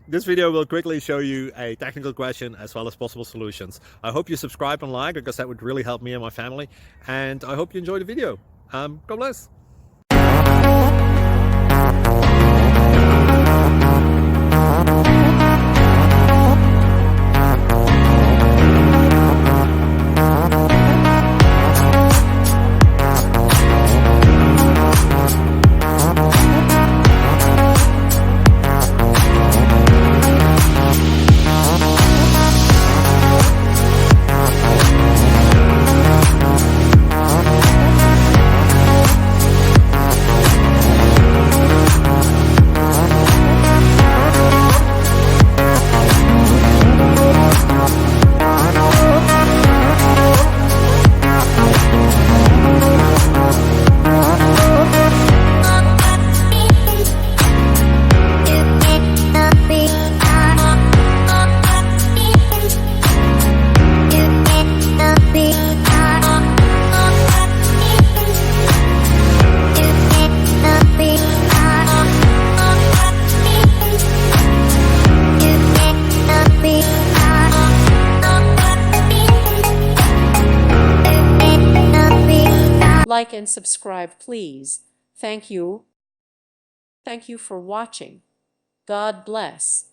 This video will quickly show you a technical question as well as possible solutions. I hope you subscribe and like, because that would really help me and my family. And I hope you enjoy the video. God bless. Like and subscribe, please. Thank you. Thank you for watching. God bless.